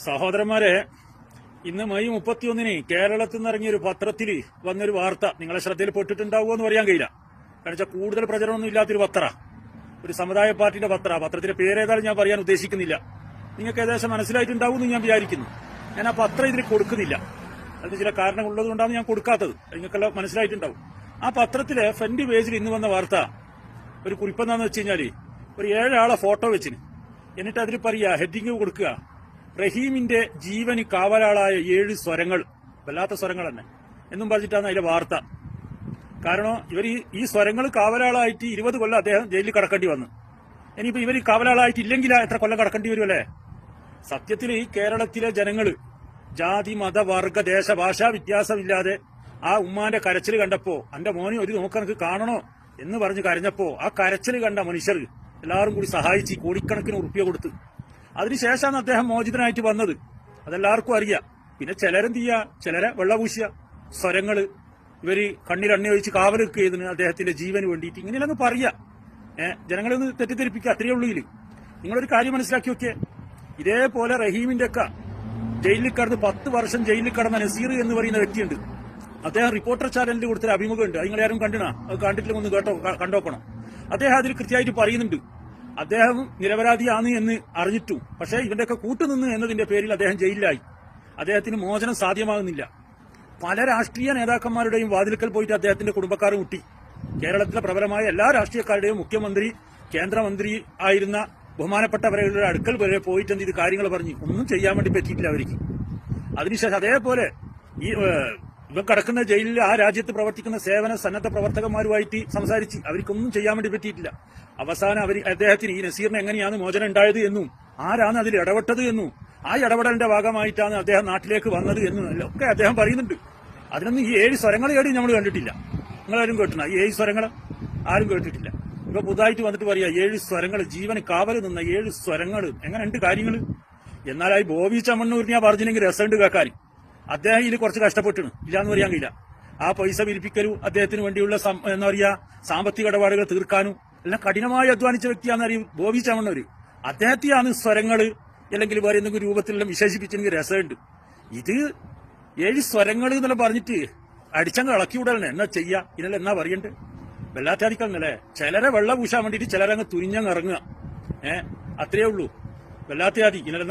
സഹോദരന്മാരെ, ഇന്ന് മെയ് 31 കേരളത്തിൽ നിന്ന് ഇറങ്ങിയ ഒരു പത്രത്തിൽ വന്നൊരു വാർത്ത നിങ്ങളെ ശ്രദ്ധയിൽ പെട്ടിട്ടുണ്ടാവുമോ എന്ന് പറയാൻ കഴിയില്ല. കാരണം വെച്ചാൽ കൂടുതൽ പ്രചരണമൊന്നും ഇല്ലാത്തൊരു പത്ര, ഒരു സമുദായ പാർട്ടിയുടെ പത്രത്തിന്റെ പേരേതായാലും ഞാൻ പറയാൻ ഉദ്ദേശിക്കുന്നില്ല. നിങ്ങൾക്ക് ഏകദേശം മനസ്സിലായിട്ടുണ്ടാവും എന്ന് ഞാൻ വിചാരിക്കുന്നു. ഞാൻ ആ പത്രം ഇതിൽ കൊടുക്കുന്നില്ല. അതിന് ചില കാരണങ്ങളുള്ളത് കൊണ്ടാണ് ഞാൻ കൊടുക്കാത്തത്. നിങ്ങൾക്കെല്ലാം മനസ്സിലായിട്ടുണ്ടാവും. ആ പത്രത്തിലെ ഫ്രണ്ട് പേജിൽ ഇന്ന് വന്ന വാർത്ത ഒരു കുറിപ്പെന്താന്ന് വെച്ച് കഴിഞ്ഞാല് ഒരു 7 ആളെ ഫോട്ടോ വെച്ചിന്. എന്നിട്ട് അതിൽ പറയാ, ഹെഡിങ് കൊടുക്കുക, റഹീമിന്റെ ജീവന് കാവലാളായ 7 സ്വരങ്ങൾ, വല്ലാത്ത സ്വരങ്ങൾ തന്നെ എന്നും പറഞ്ഞിട്ടാണ് അതിലെ വാർത്ത. കാരണം ഇവർ ഈ സ്വരങ്ങൾ കാവലാളായിട്ട് 20 കൊല്ലം അദ്ദേഹം ജയിലിൽ കടക്കേണ്ടി വന്നു. ഇനിയിപ്പോ ഇവർ കാവലാളായിട്ടില്ലെങ്കിൽ എത്ര കൊല്ലം കടക്കേണ്ടി വരുമല്ലേ? സത്യത്തിൽ ഈ കേരളത്തിലെ ജനങ്ങള് ജാതി മത വർഗ ദേശ ഭാഷാ വ്യത്യാസമില്ലാതെ ആ ഉമ്മാന്റെ കരച്ചിൽ കണ്ടപ്പോ, എന്റെ മോനെ ഒരു നോക്കനക്ക് കാണണോ എന്ന് പറഞ്ഞ് കരഞ്ഞപ്പോ ആ കരച്ചിൽ കണ്ട മനുഷ്യർ എല്ലാവരും കൂടി സഹായിച്ച് കോടിക്കണക്കിന് ഉറുപ്പിക കൊടുത്ത് അതിനുശേഷമാണ് അദ്ദേഹം മോചിതനായിട്ട് വന്നത്. അതെല്ലാവർക്കും അറിയാം. പിന്നെ ചിലരെന്ത് ചെയ്യാ, ചിലരെ വെള്ളപൂശിയ സ്വരങ്ങള് ഇവര് കണ്ണിലെണ്ണ ഒഴിച്ച് കാവലൊക്കെ ചെയ്തിന് അദ്ദേഹത്തിന്റെ ജീവന് വേണ്ടിയിട്ട്. ഇങ്ങനെയല്ലെന്ന് പറയാ. ജനങ്ങളൊന്ന് തെറ്റിദ്ധരിപ്പിക്കുക, അത്രയേ ഉള്ളൂ. നിങ്ങളൊരു കാര്യം മനസ്സിലാക്കി നോക്കിയേ, ഇതേപോലെ റഹീമിന്റെ ഒക്കെ ജയിലിൽ കടന്ന് 10 വർഷം ജയിലിൽ കടന്ന നസീർ എന്ന് പറയുന്ന വ്യക്തിയുണ്ട്. അദ്ദേഹം റിപ്പോർട്ടർ ചാനലിൽ കൊടുത്തൊരു അഭിമുഖമുണ്ട്. അത് നിങ്ങളാരും കണ്ടിനാ? അത് കണ്ടിട്ടില്ല, ഒന്ന് കണ്ടോക്കണം. അദ്ദേഹം അതിൽ കൃത്യമായിട്ട് പറയുന്നുണ്ട്, അദ്ദേഹം നിരപരാധിയാണ് എന്ന് അറിഞ്ഞിട്ടും പക്ഷേ ഇവന്റെയൊക്കെ കൂട്ടുനിന്ന് എന്നതിന്റെ പേരിൽ അദ്ദേഹം ജയിലിലായി. അദ്ദേഹത്തിന് മോചനം സാധ്യമാകുന്നില്ല. പല രാഷ്ട്രീയ നേതാക്കന്മാരുടെയും വാതിൽക്കൽ പോയിട്ട് അദ്ദേഹത്തിന്റെ കുടുംബക്കാർ മുട്ടി. കേരളത്തിലെ പ്രബലമായ എല്ലാ രാഷ്ട്രീയക്കാരുടെയും മുഖ്യമന്ത്രി, കേന്ദ്രമന്ത്രി ആയിരുന്ന ബഹുമാനപ്പെട്ടവരുടെ അടുക്കൽ വരെ പോയിട്ട് ഇത് കാര്യങ്ങൾ പറഞ്ഞ് ഒന്നും ചെയ്യാൻ വേണ്ടി പറ്റിയിട്ടില്ല അവർക്ക്. അതിനുശേഷം അതേപോലെ ഈ ഇവ കിടക്കുന്ന ജയിലിൽ ആ രാജ്യത്ത് പ്രവർത്തിക്കുന്ന സേവന സന്നദ്ധ പ്രവർത്തകന്മാരുമായിട്ട് സംസാരിച്ച് അവർക്കൊന്നും ചെയ്യാൻ വേണ്ടി പറ്റിയിട്ടില്ല. അവസാനം അദ്ദേഹത്തിന്, ഈ നസീറിന് എങ്ങനെയാണ് മോചനം ഉണ്ടായത് എന്നും ആരാണ് അതിൽ ഇടപെട്ടത് എന്നും ആ ഇടപെടലിന്റെ ഭാഗമായിട്ടാണ് അദ്ദേഹം നാട്ടിലേക്ക് വന്നത് എന്നും ഒക്കെ അദ്ദേഹം പറയുന്നുണ്ട്. അതിനൊന്നും ഈ 7 സ്വരങ്ങൾ കേടി നമ്മൾ കണ്ടിട്ടില്ല. നിങ്ങളാരും കേട്ടില്ല ഈ 7 സ്വരങ്ങൾ? ആരും കേട്ടിട്ടില്ല. ഇപ്പൊ പുതുതായിട്ട് വന്നിട്ട് പറയാ 7 സ്വരങ്ങൾ, ജീവന് കാവൽ നിന്ന 7 സ്വരങ്ങൾ. എങ്ങനെയുണ്ട് കാര്യങ്ങൾ? എന്നാലായി ബോബി ചമ്മണ്ണൂരിനെ പറഞ്ഞില്ലെങ്കിൽ രസമുണ്ട് കേൾക്കാൻ. അദ്ദേഹം ഇതിൽ കുറച്ച് കഷ്ടപ്പെട്ടിന്, ഇല്ലാന്ന് പറയാൻ കഴിയില്ല. ആ പൈസ പിരിപ്പിക്കലും അദ്ദേഹത്തിന് വേണ്ടിയുള്ള എന്താ പറയാ സാമ്പത്തിക ഇടപാടുകൾ തീർക്കാനും എല്ലാം കഠിനമായി അധ്വാനിച്ച വ്യക്തിയാണെന്ന് അറിയും ബോബി ചമ്മണ്ണൂര്. അദ്ദേഹത്തെയാണ് സ്വരങ്ങള് അല്ലെങ്കിൽ വേറെ എന്തെങ്കിലും രൂപത്തിലെല്ലാം വിശേഷിപ്പിച്ചെങ്കിൽ രസമുണ്ട്. ഇത് 7 സ്വരങ്ങൾ എന്നെല്ലാം പറഞ്ഞിട്ട് അടിച്ചങ്ങ് ഇളക്കി വിടലന്നെ. എന്നാ ചെയ്യാ? ഇതിനെല്ലാം എന്നാ പറയണ്ടേ? വെള്ളാറ്റാടിക്കല്ലേ. ചിലരെ വെള്ളം പൂശാൻ വേണ്ടിയിട്ട് ചിലരങ്ങ് തുനിഞ്ഞങ്ങ് ഇറങ്ങുക. അത്രയേ ഉള്ളൂ. വെള്ളാറ്റാതി. ഇതിനെല്ലാം